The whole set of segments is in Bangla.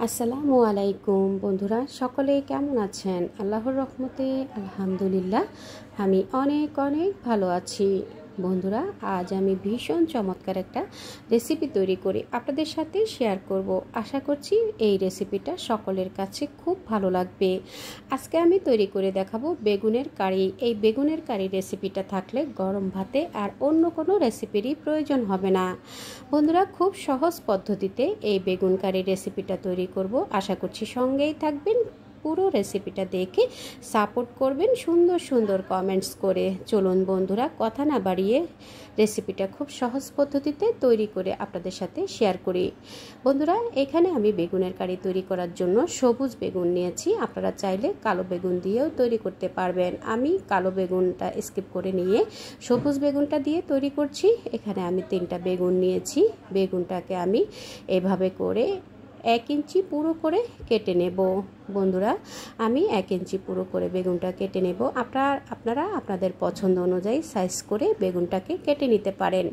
আসসালামু আলাইকুম বন্ধুরা, সকলে কেমন আছেন? আল্লাহর রহমতে আলহামদুলিল্লাহ আমি অনেক ভালো আছি। বন্ধুরা, আজ আমি ভীষণ চমৎকার একটা রেসিপি তৈরি করে আপনাদের সাথে শেয়ার করব। আশা করছি এই রেসিপিটা সকলের কাছে খুব ভালো লাগবে। আজকে আমি তৈরি করে দেখাবো বেগুনের কারি। এই বেগুনের কারি রেসিপিটা থাকলে গরম ভাতে আর অন্য কোনো রেসিপিরই প্রয়োজন হবে না। বন্ধুরা, খুব সহজ পদ্ধতিতে এই বেগুন কারি রেসিপিটা তৈরি করব। আশা করছি সঙ্গেই থাকবেন, পুরো রেসিপিটা দেখে সাপোর্ট করবেন সুন্দর সুন্দর কমেন্টস করে। চলুন বন্ধুরা, কথা না বাড়িয়ে রেসিপিটা খুব সহজ পদ্ধতিতে তৈরি করে আপনাদের সাথে শেয়ার করি। বন্ধুরা, এখানে আমি বেগুনের কারি তৈরি করার জন্য সবুজ বেগুন নিয়েছি। আপনারা চাইলে কালো বেগুন দিয়েও তৈরি করতে পারবেন। আমি কালো বেগুনটা স্কিপ করে নিয়ে সবুজ বেগুনটা দিয়ে তৈরি করছি। এখানে আমি 3টা বেগুন নিয়েছি। বেগুনটাকে আমি এভাবে করে 1 ইঞ্চি পুরো করে কেটে নেব। বন্ধুরা, আমি 1 ইঞ্চি পুরো করে বেগুনটা কেটে নেব। আপনারা আপনাদের পছন্দ অনুযায়ী সাইজ করে বেগুনটাকে কেটে নিতে পারেন।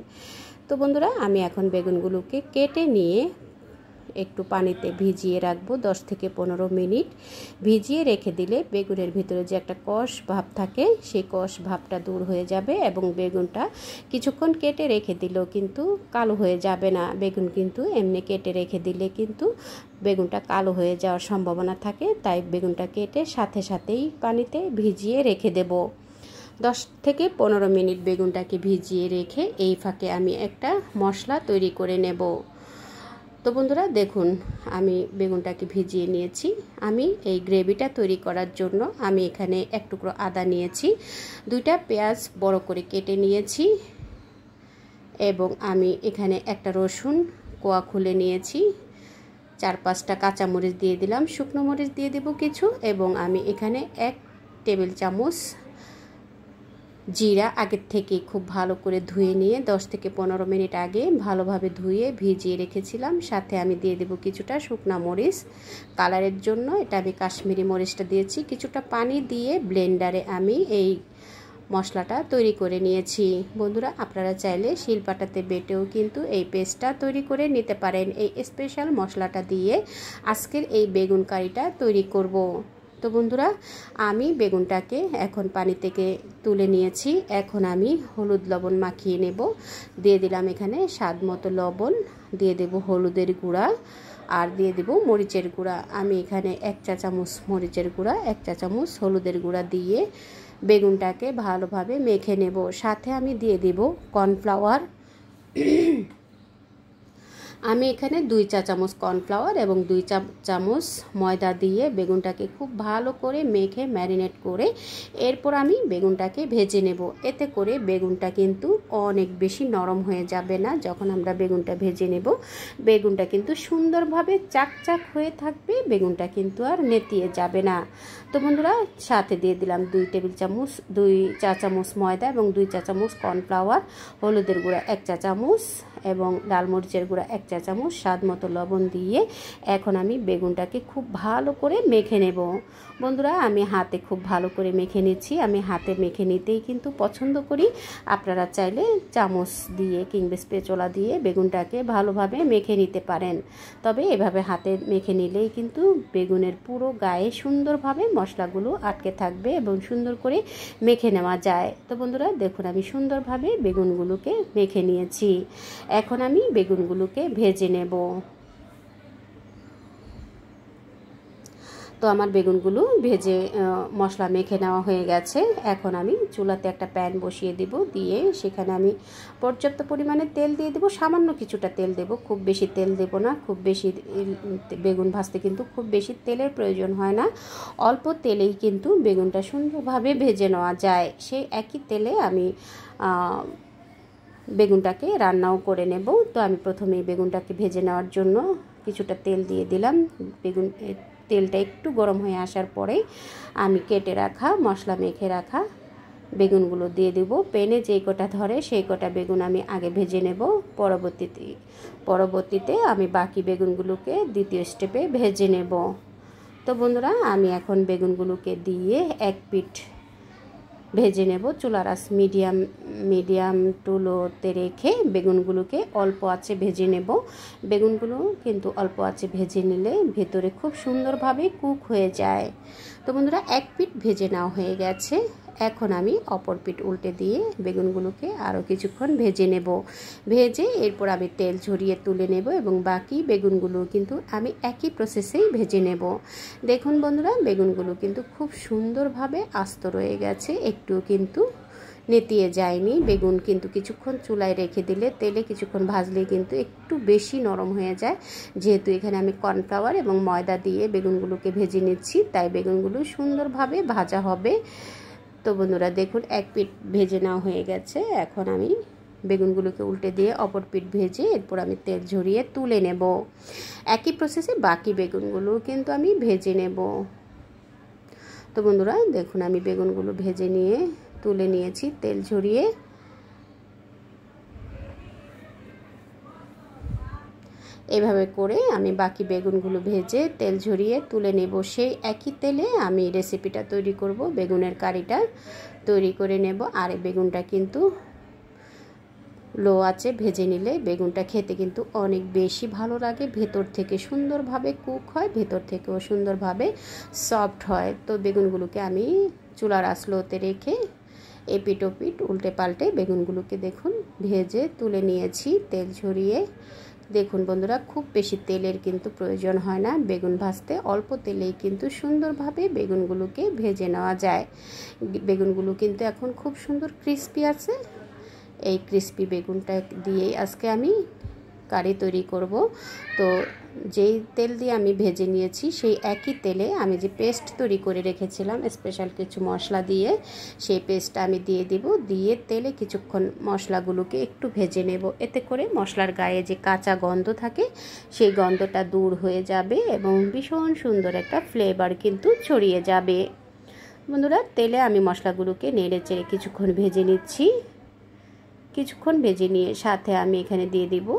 তো বন্ধুরা, আমি এখন বেগুনগুলোকে কেটে নিয়ে একটু পানিতে ভিজিয়ে রাখবো 10 থেকে 15 মিনিট। ভিজিয়ে রেখে দিলে বেগুনের ভিতরে যে একটা কষ ভাব থাকে, সেই কষ ভাবটা দূর হয়ে যাবে এবং বেগুনটা কিছুক্ষণ কেটে রেখে দিলেও কিন্তু কালো হয়ে যাবে না। বেগুন কিন্তু এমনি কেটে রেখে দিলে কিন্তু বেগুনটা কালো হয়ে যাওয়ার সম্ভাবনা থাকে। তাই বেগুনটা কেটে সাথে সাথেই পানিতে ভিজিয়ে রেখে দেব। 10 থেকে 15 মিনিট বেগুনটাকে ভিজিয়ে রেখে এই ফাঁকে আমি একটা মশলা তৈরি করে নেব। তো বন্ধুরা দেখুন, আমি বেগুনটাকে ভিজিয়ে নিয়েছি। আমি এই গ্রেভিটা তৈরি করার জন্য আমি এখানে 1 টুকরো আদা নিয়েছি, 2টা পেঁয়াজ বড় করে কেটে নিয়েছি এবং আমি এখানে একটা রসুন কোয়া খুলে নিয়েছি। 4-5টা কাঁচামরিচ দিয়ে দিলাম, শুকনো মরিচ দিয়ে দেব কিছু, এবং আমি এখানে 1 টেবিল চামচ জিরা আগের থেকে খুব ভালো করে ধুয়ে নিয়ে 10 থেকে 15 মিনিট আগে ভালোভাবে ধুয়ে ভিজিয়ে রেখেছিলাম। সাথে আমি দিয়ে দেব কিছুটা শুকনো মরিচ কালারের জন্য। এটা আমি কাশ্মীরি মরিচটা দিয়েছি। কিছুটা পানি দিয়ে ব্লেন্ডারে আমি এই মশলাটা তৈরি করে নিয়েছি। বন্ধুরা, আপনারা চাইলে শিলপাটাতে বেটেও কিন্তু এই পেস্টটা তৈরি করে নিতে পারেন। এই স্পেশাল মশলাটা দিয়ে আজকের এই বেগুন কারিটা তৈরি করব। তো বন্ধুরা, আমি বেগুনটাকে এখন পানি থেকে তুলে নিয়েছি। এখন আমি হলুদ লবণ মাখিয়ে নেব। দিয়ে দিলাম এখানে স্বাদ মতো লবণ, দিয়ে দেব হলুদের গুঁড়া, আর দিয়ে দেব মরিচের গুঁড়া। আমি এখানে 1 চা চামচ মরিচের গুঁড়া, 1 চা চামচ হলুদের গুঁড়া দিয়ে বেগুনটাকে ভালোভাবে মেখে নেব। সাথে আমি দিয়ে দেব কর্নফ্লাওয়ার। আমি এখানে 2 চা চামচ কর্নফ্লাওয়ার এবং 2 চা চামচ ময়দা দিয়ে বেগুনটাকে খুব ভালো করে মেখে ম্যারিনেট করে এরপর আমি বেগুনটাকে ভেজে নেব। এতে করে বেগুনটা কিন্তু অনেক বেশি নরম হয়ে যাবে না। যখন আমরা বেগুনটা ভেজে নেব, বেগুনটা কিন্তু সুন্দরভাবে চাকচাক হয়ে থাকবে, বেগুনটা কিন্তু আর নেতিয়ে যাবে না। তো বন্ধুরা, সাথে দিয়ে দিলাম 2 চা চামচ ময়দা এবং 2 চা চামচ কর্নফ্লাওয়ার, হলুদের গুঁড়া 1 চা চামচ এবং লাল মরিচের গুঁড়া 1 চা চামচ, স্বাদ মতো লবণ দিয়ে এখন আমি বেগুনটাকে খুব ভালো করে মেখে নেব। বন্ধুরা, আমি হাতে খুব ভালো করে মেখে নিচ্ছি। আমি হাতে মেখে নিতেই কিন্তু পছন্দ করি। আপনারা চাইলে চামচ দিয়ে কিংবা স্প্যাচুলা দিয়ে বেগুনটাকে ভালোভাবে মেখে নিতে পারেন। তবে এভাবে হাতে মেখে নিলেই কিন্তু বেগুনের পুরো গায়ে সুন্দরভাবে মশলাগুলো আটকে থাকবে এবং সুন্দর করে মেখে নেওয়া যায়। তো বন্ধুরা দেখুন, আমি সুন্দরভাবে বেগুনগুলোকে মেখে নিয়েছি। এখন আমি বেগুনগুলোকে ভেজে নেব। তো আমার বেগুনগুলো ভেজে মশলা মেখে নেওয়া হয়ে গেছে। এখন আমি চুলাতে একটা প্যান বসিয়ে দেব। দিয়ে সেখানে আমি পর্যাপ্ত পরিমাণে তেল দিয়ে দেব। সামান্য কিছুটা তেল দেব, খুব বেশি তেল দেব না। খুব বেশি বেগুন ভাজতে কিন্তু খুব বেশি তেলের প্রয়োজন হয় না। অল্প তেলেই কিন্তু বেগুনটা সুন্দরভাবে ভেজে নেওয়া যায়। সেই একই তেলে আমি বেগুনটাকে রান্নাও করে নেব। তো আমি প্রথমেই বেগুনটাকে ভেজে নেওয়ার জন্য কিছুটা তেল দিয়ে দিলাম। তেলটা একটু গরম হয়ে আসার পরে আমি কেটে রাখা মশলা মেখে রাখা বেগুনগুলো দিয়ে দেব। প্যানে যেই কটা ধরে সেই কটা বেগুন আমি আগে ভেজে নেব। পরবর্তীতে আমি বাকি বেগুনগুলোকে দ্বিতীয় স্টেপে ভেজে নেব। তো বন্ধুরা, আমি এখন বেগুনগুলোকে দিয়ে 1 পিঠ ভেজে নেব। চুলার আঁচ মিডিয়াম টু লোতে রেখে বেগুনগুলোকে অল্প আঁচে ভেজে নেব। বেগুনগুলো কিন্তু অল্প আঁচে ভেজে নিলে ভেতরে খুব সুন্দরভাবে কুক হয়ে যায়। তো বন্ধুরা, এক পিঠ ভেজে নেওয়া হয়ে গেছে। এখন আমি অপর পিঠ উল্টে দিয়ে বেগুনগুলোকে আরও কিছুক্ষণ ভেজে নেব। ভেজে এরপর আমি তেল ঝরিয়ে তুলে নেব এবং বাকি বেগুনগুলো কিন্তু আমি একই প্রসেসেই ভেজে নেব। দেখুন বন্ধুরা, বেগুনগুলো কিন্তু খুব সুন্দরভাবে আস্ত রয়ে গেছে, একটুও কিন্তু নেতিয়ে যায়নি। বেগুন কিন্তু কিছুক্ষণ চুলায় রেখে দিলে, তেলে কিছুক্ষণ ভাজলে কিন্তু একটু বেশি নরম হয়ে যায়। যেহেতু এখানে আমি কর্নফ্লাওয়ার এবং ময়দা দিয়ে বেগুনগুলোকে ভেজে নিচ্ছি, তাই বেগুনগুলো সুন্দরভাবে ভাজা হবে। তো বন্ধুরা দেখুন, এক পিঠ ভেজে নেওয়া হয়ে গেছে। এখন আমি বেগুনগুলোকে উল্টে দিয়ে অপর পিঠ ভেজে এরপর আমি তেল ঝরিয়ে তুলে নেব। একই প্রসেসে বাকি বেগুনগুলো কিন্তু আমি ভেজে নেব। তো বন্ধুরা দেখুন, আমি বেগুনগুলো ভেজে নিয়ে তুলে নিয়েছি তেল ঝরিয়ে। এভাবে করে আমি বাকি বেগুনগুলো ভেজে তেল ঝরিয়ে তুলে নেব। সেই একই তেলে আমি রেসিপিটা তৈরি করব, বেগুনের কারিটা তৈরি করে নেব। আর এই বেগুনটা কিন্তু লো আঁচে ভেজে নিলে বেগুনটা খেতে কিন্তু অনেক বেশি ভালো লাগে। ভেতর থেকে সুন্দরভাবে কুক হয়, ভেতর থেকেও সুন্দরভাবে সফট হয়। তো বেগুনগুলোকে আমি চুলার আঁচ লোতে রেখে এপিট ওপিট উল্টে পাল্টে বেগুনগুলোকে দেখুন ভেজে তুলে নিয়েছি তেল ঝরিয়ে। দেখুন বন্ধুরা, খুব বেশি তেলের কিন্তু প্রয়োজন হয় না বেগুন ভাজতে, অল্প তেলেই কিন্তু সুন্দরভাবে বেগুনগুলোকে ভেজে নেওয়া যায়। বেগুনগুলো কিন্তু এখন খুব সুন্দর ক্রিস্পি আছে। এই ক্রিস্পি বেগুনটা দিয়েই আজকে আমি কারি তৈরি করব। তো যেই তেল দিয়ে আমি ভেজে নিয়েছি সেই একই তেলে আমি যে পেস্ট তৈরি করে রেখেছিলাম স্পেশাল কিছু মশলা দিয়ে, সেই পেস্টটা আমি দিয়ে দিব। দিয়ে তেলে কিছুক্ষণ মশলাগুলোকে একটু ভেজে নেব। এতে করে মশলার গায়ে যে কাঁচা গন্ধ থাকে সেই গন্ধটা দূর হয়ে যাবে এবং ভীষণ সুন্দর একটা ফ্লেভার কিন্তু ছড়িয়ে যাবে। বন্ধুরা, তেলে আমি মশলাগুলোকে নেড়ে চেড়ে কিছুক্ষণ ভেজে নিচ্ছি। কিছুক্ষণ ভেজে নিয়ে সাথে আমি এখানে দিয়ে দিব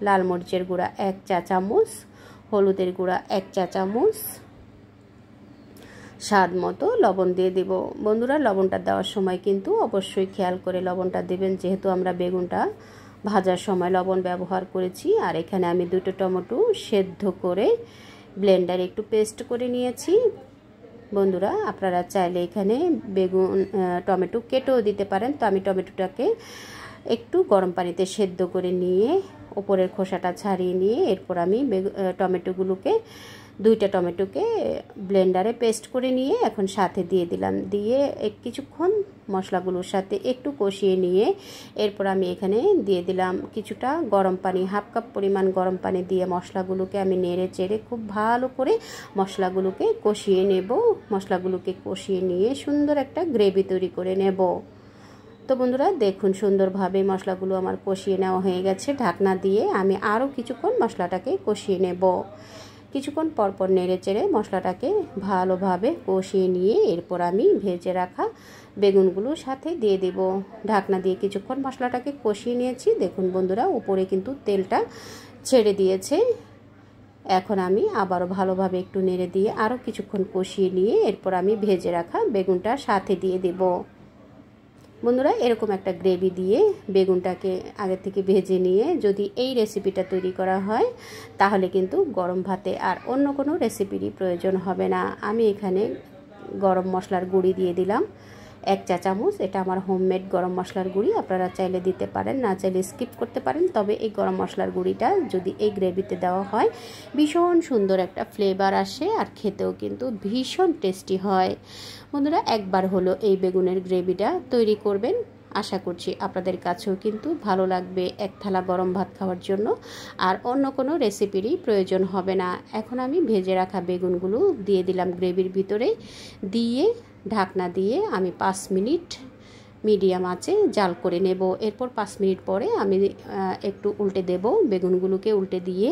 লাল মরিচের গুঁড়া 1 চা চামচ, হলুদের গুঁড়া 1 চা চামচ, স্বাদ মতো লবণ দিয়ে দেব। বন্ধুরা, লবণটা দেওয়ার সময় কিন্তু অবশ্যই খেয়াল করে লবণটা দেবেন, যেহেতু আমরা বেগুনটা ভাজার সময় লবণ ব্যবহার করেছি। আর এখানে আমি 2টো টমেটো সেদ্ধ করে ব্লেন্ডারে একটু পেস্ট করে নিয়েছি। বন্ধুরা, আপনারা চাইলে এখানে টমেটো কেটেও দিতে পারেন। তো আমি টমেটোটাকে একটু গরম পানিতে সেদ্ধ করে নিয়ে উপরের খোসাটা ছাড়িয়ে নিয়ে এরপর আমি দুইটা টমেটোকে ব্লেন্ডারে পেস্ট করে নিয়ে এখন সাথে দিয়ে দিলাম। দিয়ে কিছুক্ষণ মশলাগুলোর সাথে একটু কষিয়ে নিয়ে এরপর আমি এখানে দিয়ে দিলাম কিছুটা গরম পানি, 1/2 কাপ পরিমাণ গরম পানি দিয়ে মশলাগুলোকে আমি নেড়ে চেড়ে খুব ভালো করে মশলাগুলোকে কষিয়ে নেব। মশলাগুলোকে কষিয়ে নিয়ে সুন্দর একটা গ্রেভি তৈরি করে নেব। তো বন্ধুরা দেখুন, সুন্দরভাবে মশলাগুলো আমার কষিয়ে নেওয়া হয়ে গেছে। ঢাকনা দিয়ে আমি আরও কিছুক্ষণ মশলাটাকে কষিয়ে নেব। কিছুক্ষণ পরপর নেড়ে চেড়ে মশলাটাকে ভালোভাবে কষিয়ে নিয়ে এরপর আমি ভেজে রাখা বেগুনগুলো সাথে দিয়ে দেব। ঢাকনা দিয়ে কিছুক্ষণ মশলাটাকে কষিয়ে নিয়েছি। দেখুন বন্ধুরা, উপরে কিন্তু তেলটা ছেড়ে দিয়েছে। এখন আমি আবারও ভালোভাবে একটু নেড়ে দিয়ে আরও কিছুক্ষণ কষিয়ে নিয়ে এরপর আমি ভেজে রাখা বেগুনটা সাথে দিয়ে দেব। বন্ধুরা, এরকম একটা গ্রেভি দিয়ে বেগুনটাকে আগে থেকে ভেজে নিয়ে যদি এই রেসিপিটা তৈরি করা হয় তাহলে কিন্তু গরম ভাতে আর অন্য কোনো রেসিপিরই প্রয়োজন হবে না। আমি এখানে গরম মশলার গুঁড়ি দিয়ে দিলাম 1 চা চামচ। এটা আমার হোমমেড গরম মশলার গুঁড়ি, আপনারা চাইলে দিতে পারেন, না চাইলে স্কিপ করতে পারেন। তবে এই গরম মশলার গুঁড়িটা যদি এই গ্রেভিতে দেওয়া হয় ভীষণ সুন্দর একটা ফ্লেভার আসে আর খেতেও কিন্তু ভীষণ টেস্টি হয়। বন্ধুরা, একবার হলো এই বেগুনের গ্রেভিটা তৈরি করবেন, আশা করছি আপনাদের কাছেও কিন্তু ভালো লাগবে এক থালা গরম ভাত খাওয়ার জন্য। আর অন্য কোনো রেসিপিরই প্রয়োজন হবে না। এখন আমি ভেজে রাখা বেগুনগুলো দিয়ে দিলাম গ্রেভির ভিতরে, দিয়ে ঢাকনা দিয়ে আমি 5 মিনিট মিডিয়াম আঁচে জাল করে নেব। এরপর 5 মিনিট পরে আমি একটু উল্টে দেব। বেগুনগুলোকে উল্টে দিয়ে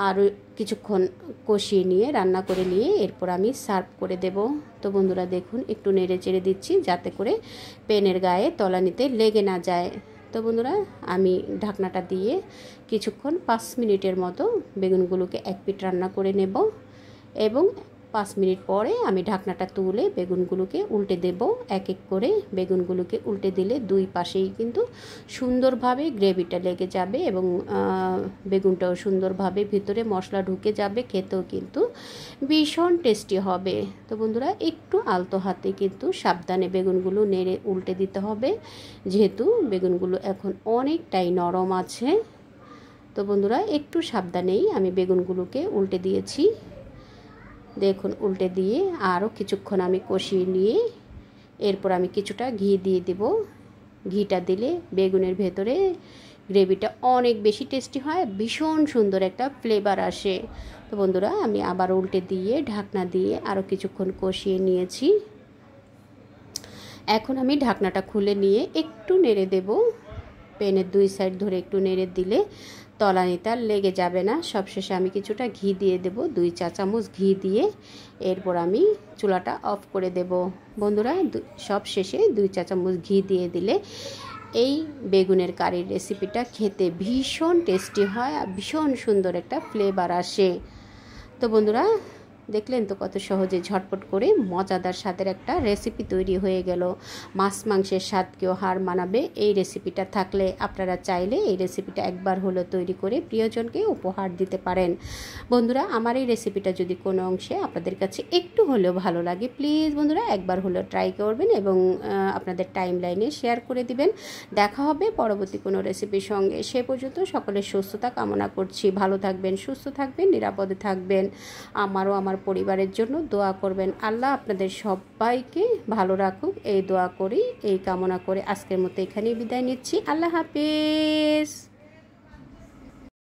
আর কিছুক্ষণ কষিয়ে নিয়ে রান্না করে নিয়ে এরপর আমি সার্ভ করে দেব। তো বন্ধুরা দেখুন, একটু নেড়ে চেড়ে দিচ্ছি যাতে করে প্যানের গায়ে তলানিতে লেগে না যায়। তো বন্ধুরা, আমি ঢাকনাটা দিয়ে কিছুক্ষণ 5 মিনিটের মতো বেগুনগুলোকে এক পিঠ রান্না করে নেব এবং 5 মিনিট পরে আমি ঢাকনাটা তুলে বেগুনগুলোকে উল্টে দেব। এক এক করে বেগুনগুলোকে উল্টে দিলে দুই পাশেই কিন্তু সুন্দরভাবে গ্রেভিটা লেগে যাবে এবং বেগুনটাও সুন্দরভাবে ভিতরে মশলা ঢুকে যাবে, খেতেও কিন্তু ভীষণ টেস্টি হবে। তো বন্ধুরা একটু আলতো হাতে কিন্তু সাবধানে বেগুনগুলো নেড়ে উল্টে দিতে হবে, যেহেতু বেগুনগুলো এখন অনেকটাই নরম আছে। তো বন্ধুরা একটু সাবধানেই আমি বেগুনগুলোকে উল্টে দিয়েছি। দেখুন উল্টে দিয়ে আরও কিছুক্ষণ আমি কষিয়ে নিয়ে এরপর আমি কিছুটা ঘি দিয়ে দেব। ঘিটা দিলে বেগুনের ভেতরে গ্রেভিটা অনেক বেশি টেস্টি হয়, ভীষণ সুন্দর একটা ফ্লেভার আসে। তো বন্ধুরা আমি আবার উল্টে দিয়ে ঢাকনা দিয়ে আরও কিছুক্ষণ কষিয়ে নিয়েছি। এখন আমি ঢাকনাটা খুলে নিয়ে একটু নেড়ে দেব। প্যানের দুই সাইড ধরে একটু নেড়ে দিলে তলানিটা লেগে যাবে না। সবশেষে আমি কিছুটা ঘি দিয়ে দেব, 2 চা চামচ ঘি দিয়ে এরপর আমি চুলাটা অফ করে দেব। বন্ধুরা সব শেষে 2 চা চামচ ঘি দিয়ে দিলে এই বেগুনের কারির রেসিপিটা খেতে ভীষণ টেস্টি হয় আর ভীষণ সুন্দর একটা ফ্লেভার আসে। তো বন্ধুরা দেখলেন তো কত সহজে ঝটপট করে মজাদার স্বাদের একটা রেসিপি তৈরি হয়ে গেল। মাছ মাংসের স্বাদকেও হার মানাবে এই রেসিপিটা থাকলে। আপনারা চাইলে এই রেসিপিটা একবার হলো তৈরি করে প্রিয়জনকে উপহার দিতে পারেন। বন্ধুরা আমার এই রেসিপিটা যদি কোনো অংশে আপনাদের কাছে একটু হলেও ভালো লাগে, প্লিজ বন্ধুরা একবার হলেও ট্রাই করবেন এবং আপনাদের টাইম লাইনে শেয়ার করে দিবেন। দেখা হবে পরবর্তী কোনো রেসিপির সঙ্গে। সে পর্যন্ত সকলের সুস্থতা কামনা করছি। ভালো থাকবেন, সুস্থ থাকবেন, নিরাপদে থাকবেন। আমারও আমার পরিবারের জন্য দোয়া করবেন। আল্লাহ আপনাদের সবাইকে ভালো রাখুক এই দোয়া করি, এই কামনা করে আজকের মতো এখানেই বিদায় নিচ্ছি। আল্লাহ হাফেজ।